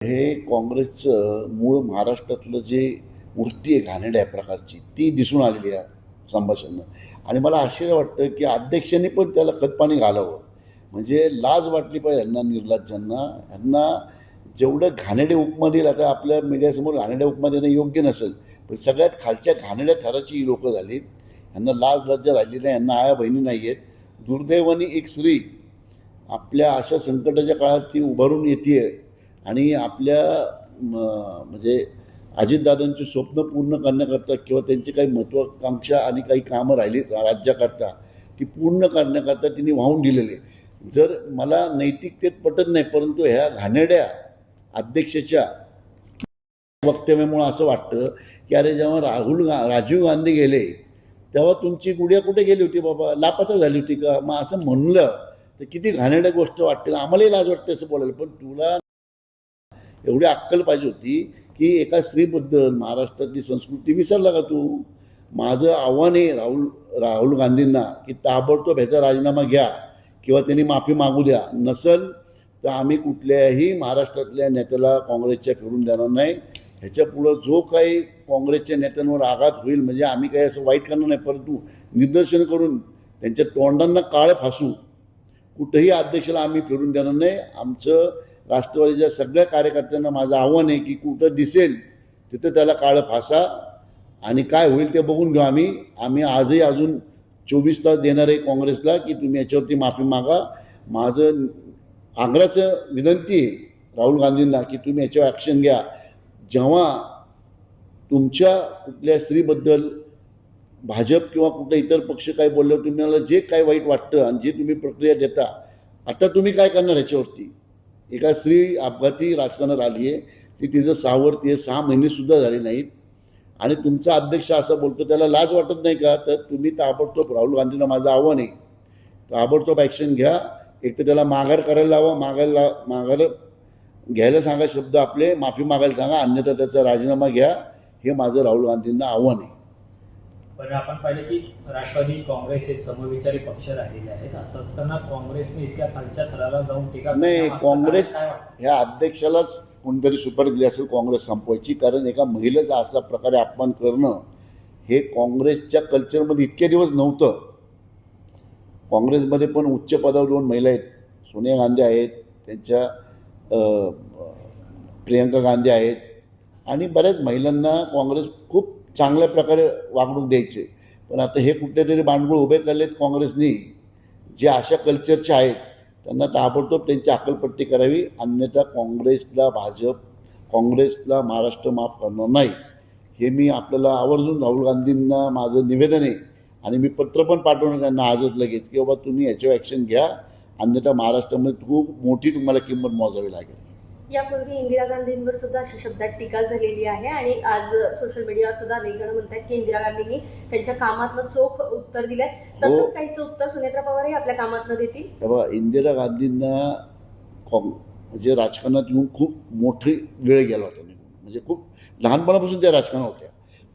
हे काँग्रेसचं मूळ महाराष्ट्रातलं जे वृत्ती आहे घाणेरड्या प्रकारची ती दिसून आलेली आहे संभाषणं. आणि मला आश्चर्य वाटतं की अध्यक्षांनी पण त्याला खतपाणी घालावं. म्हणजे लाज वाटली पाहिजे यांना, निर्लज्जांना. यांना जेवढं घाणेरडे उपमा देईल, आता आपल्या मीडियासमोर घाणेरड्या उपमा देणं योग्य नसेल, पण सगळ्यात खालच्या घाणेरड्या थराची ही लोकं झालीत. यांना लाज लज्जा राहिली नाही, यांना आया बहिणी नाही आहेत. दुर्दैवाने एक स्त्री आपल्या अशा संकटाच्या काळात ती उभारून येते आणि आपल्या म्हणजे अजितदादांची स्वप्न पूर्ण करण्याकरता किंवा त्यांची काही महत्त्वाकांक्षा आणि काही कामं राहिली राज्याकरता ती पूर्ण करण्याकरता तिने वाहून दिलेले. जर मला नैतिकतेत पटत नाही, परंतु ह्या घाणेरड्या अध्यक्षाच्या वक्तव्यामुळं असं वाटतं की अरे जेव्हा राजीव गांधी गेले तेव्हा तुमची गुडिया कुठे गेली होती बाबा, लापता झाली होती का? मग असं म्हणलं तर किती घाणेरड्या गोष्ट वाटते. आम्हालाही लाज वाटते असं बोलायला, पण तुला एवढी अक्कल पाहिजे होती की एका स्त्रीबद्दल महाराष्ट्रातली संस्कृती विसरला का तू? माझं आव्हान आहे राहुल गांधींना की ताबडतोब ह्याचा राजीनामा घ्या किंवा त्यांनी माफी मागू द्या. नसल तर आम्ही कुठल्याही महाराष्ट्रातल्या नेत्याला काँग्रेसच्या फिरून देणार नाही. ह्याच्या पुढं जो काही काँग्रेसच्या नेत्यांवर आघात होईल, म्हणजे आम्ही काही असं वाईट करणार नाही, परंतु निदर्शन करून त्यांच्या तोंडांना काळ फासू कुठेही अध्यक्षाला आम्ही फिरून देणार नाही. आमचं राष्ट्रवादीच्या सगळ्या कार्यकर्त्यांना माझं आव्हान आहे की कुठं दिसेल तिथं त्याला काळं फासा आणि काय होईल ते बघून घेऊ. आम्ही आजही अजून 24 तास देणार आहे काँग्रेसला की तुम्ही याच्यावरती माफी मागा. माझं आग्रहाचं विनंती आहे राहुल गांधींना की तुम्ही याच्यावर ॲक्शन घ्या. जेव्हा तुमच्या कुठल्या स्त्रीबद्दल भाजप किंवा कुठे इतर पक्ष काय बोलल्यावर तुम्हाला जे काय वाईट वाटतं आणि जे तुम्ही प्रक्रिया देता, आता तुम्ही काय करणार ह्याच्यावरती? एका स्त्री अपघाती राजकारणात आली आहे, ती तिचं सावरती आहे, 6 महिनेसुद्धा झाले नाहीत आणि तुमचा अध्यक्ष असं बोलतो, त्याला लाज वाटत नाही का? तर तुम्ही ताबडतोब राहुल गांधींना माझं आव्हान आहे, ताबडतोब ॲक्शन घ्या. एक तर त्याला माघार करायला लावा, माघार घ्यायला सांगा, शब्द आपले माफी मागायला सांगा, अन्यथा त्याचा राजीनामा घ्या. हे माझं राहुल गांधींना आव्हान आहे. पण आपण पाहिलं की राष्ट्रवादी काँग्रेस हे समविचारी पक्ष राहिलेले आहेत. असं असताना काँग्रेसने इतक्या खालच्या थराला जाऊन टीका नाही, काँग्रेस ह्या अध्यक्षालाच कोणतरी सुपारी दिली असेल काँग्रेस संपवायची. कारण एका महिलेचा अशा प्रकारे अपमान करणं हे काँग्रेसच्या कल्चरमध्ये इतके दिवस नव्हतं. काँग्रेसमध्ये पण उच्च पदावर 2 महिला आहेत, सोनिया गांधी आहेत, त्यांच्या प्रियंका गांधी आहेत आणि बऱ्याच महिलांना काँग्रेस खूप चांगल्या प्रकारे वागणूक द्यायचे. पण आता हे कुठलेतरी बांडगुळ उभे केलेत काँग्रेसनी, जे अशा कल्चरचे आहेत त्यांना ताबडतोब त्यांची अक्कलपट्टी करावी, अन्यथा काँग्रेसला महाराष्ट्र माफ करणार नाही. हे मी आपल्याला आवर्जून राहुल गांधींना माझं निवेदन आहे आणि मी पत्र पण पाठवणार त्यांना आजच लगेच की बाबा तुम्ही याच्यावर ॲक्शन घ्या, अन्यथा महाराष्ट्रामध्ये खूप मोठी तुम्हाला किंमत मोजावी लागेल. यापूर्वी इंदिरा गांधींवर सुद्धा अशा शब्दात टीका झालेली आहे आणि आज सोशल मीडियावर सुद्धा अनेक जण म्हणतात की इंदिरा गांधींनी त्यांच्या कामातनं चोख उत्तर दिलंय. तसंच काहीच उत्तर सुनेत्रा पवारही आपल्या कामातनं देतील. तेव्हा इंदिरा गांधींना म्हणजे राजकारणात येऊन खूप मोठी वेळ गेला होता, म्हणजे खूप लहानपणापासून त्या राजकारणात होत्या.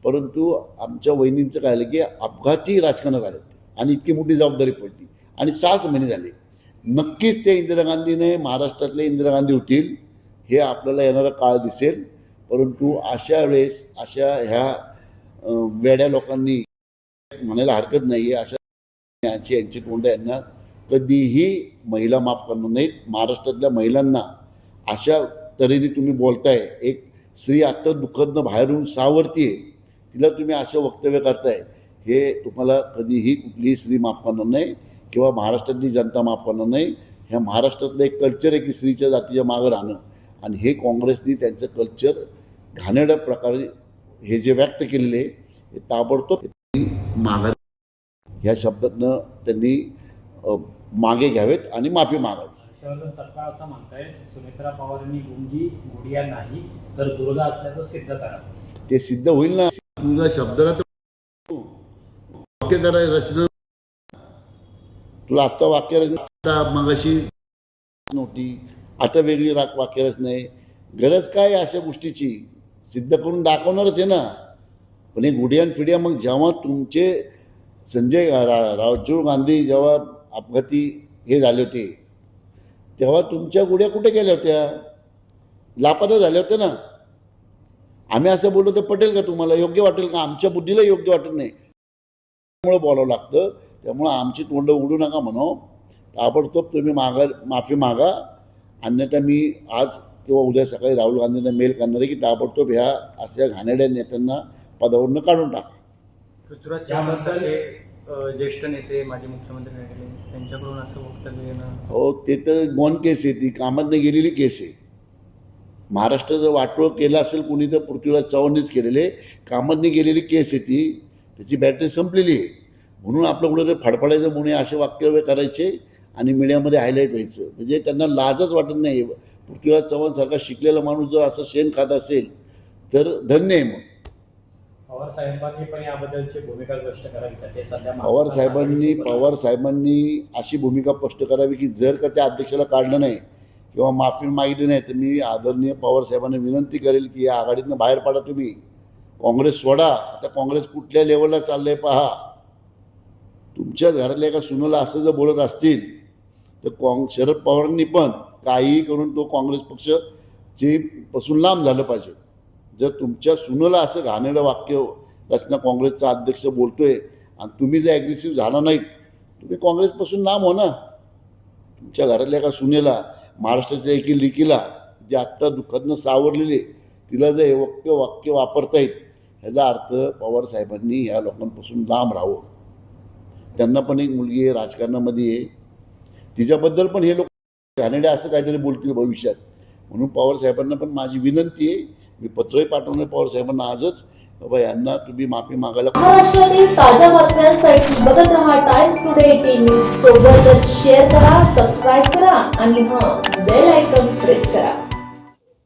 परंतु आमच्या वहिनींचं काय झालं की अपघाती राजकारणात आले आणि इतकी मोठी जबाबदारी पडली आणि 6 महिने झाले. नक्कीच ते इंदिरा गांधीने महाराष्ट्रातले इंदिरा गांधी होतील हे आपल्याला येणारा काळ दिसेल. परंतु अशा वेळेस अशा ह्या वेड्या लोकांनी म्हणायला हरकत नाही आहे, अशा यांची तोंड यांना कधीही महिला माफ करणार नाहीत. महाराष्ट्रातल्या महिलांना अशा तऱ्हेने तुम्ही बोलताय, एक स्त्री आत्ता दुःखदनं बाहेरून सावरती आहे, तिला तुम्ही असं वक्तव्य करताय, हे तुम्हाला कधीही कुठलीही स्त्री माफ करणार नाही किंवा महाराष्ट्रातली जनता माफ करणार नाही. ह्या महाराष्ट्रातलं एक कल्चर आहे की स्त्रीच्या जातीच्या मागं राहणं, आणि हे काँग्रेसनी त्यांचं कल्चर घाणेरड्या प्रकारे हे जे व्यक्त केलेले हे ताबडतोब माघार ह्या शब्दातनं त्यांनी मागे घ्यावेत आणि माफी मागावी. हर्षवर्धन सरकार असं म्हणताय सुनेत्रा पवारांनी गुडिया नाही तर दुर्गा असल्याचं सिद्ध करा. ते सिद्ध होईल ना. तुझ्या शब्दाला वाक्य करा रचना, तुला आत्ता वाक्य रचना मगाशी नव्हती, आता वेगळी वाक्यरचना आहे. गरज काय अशा गोष्टीची? सिद्ध करून दाखवणारच आहे ना. पण हे गुडियान फिडिया मग जेव्हा तुमचे राजीव गांधी जेव्हा अपघाती हे झाले होते तेव्हा तुमच्या गुड्या कुठे गेल्या होत्या? लापता झाले होते ना. आम्ही असं बोललो तर पटेल का तुम्हाला? योग्य वाटेल का? आमच्या बुद्धीला योग्य वाटत नाही, त्यामुळे बोलावं लागतं. त्यामुळं आमची तोंड उडू नका म्हणो. ताबडतोब तुम्ही माफी मागा, अन्यथा मी आज किंवा उद्या सकाळी राहुल गांधींना मेल करणार आहे की ताबडतोब ह्या अशा घाणेरड्या नेत्यांना पदावरून काढून टाका. पृथ्वीराज चव्हाण सारखे ज्येष्ठ नेते माजी मुख्यमंत्री राहिले, त्यांच्याकडून असं वक्तव्य येणं. हो, ते तर गॉन केस आहे, ती कामातनं गेलेली केस आहे. महाराष्ट्राचं वाटोळ केलं असेल कुणी तर पृथ्वीराज चव्हाणनीच केलेले, कामातनी गेलेली केस आहे ती. त्याची बॅटरी संपलेली आहे. म्हणून आपलं कुठं ते फडफडायचं म्हणून असे वाक्य करायचे आणि मीडियामध्ये हायलाईट व्हायचं. म्हणजे त्यांना लाजच वाटत नाही. पृथ्वीराज चव्हाणसारखा शिकलेला माणूस जर असं शेण खात असेल तर धन्य आहे. मग पवार साहेबांनी पण याबद्दलची भूमिका स्पष्ट करावी का? ते सध्या पवार साहेबांनी अशी भूमिका स्पष्ट करावी की जर का त्या अध्यक्षाला काढलं नाही किंवा माफी मागितली नाही तर मी आदरणीय पवार साहेबांना विनंती करेल की या आघाडीतनं बाहेर पडा तुम्ही, काँग्रेस सोडा. आता काँग्रेस कुठल्या लेवलला चाललंय पहा. तुमच्याच घरातल्या एका सुनेला असं जर बोलत असतील तर शरद पवारांनी पण काहीही करून तो काँग्रेस पक्षाचे पासून लांब झालं पाहिजे. जर तुमच्या सुनेला असं घाणेरडं वाक्य रचना काँग्रेसचा अध्यक्ष बोलतोय आणि तुम्ही जर ॲग्रेसिव्ह झाला नाहीत, तुम्ही काँग्रेसपासून लांब हो ना. तुमच्या घरातल्या एका सुनेला, महाराष्ट्राच्या एकी लेकीला जे आत्ता दुःखातनं सावरलेले, तिला जर हे वाक्य वापरतायत, ह्याचा अर्थ पवार साहेबांनी ह्या लोकांपासून लांब राहावं. त्यांना पण एक मुलगी आहे, राजकारणामध्ये आहे, तिच्याबद्दल पण हे लोक घाणेरडे असं काहीतरी बोलतील भविष्यात. म्हणून पवार साहेबांना पण माझी विनंती आहे, मी पत्रही पाठवणार पवार साहेबांना आजच, बाबा यांना तुम्ही माफी मागायला. महाराष्ट्रातील ताज्या बातम्यांसाठी बघत रहा टाइम्स टुडे टीव्ही. सोबतच शेअर करा, सबस्क्राईब करा आणि बेल आयकॉन प्रेस करा.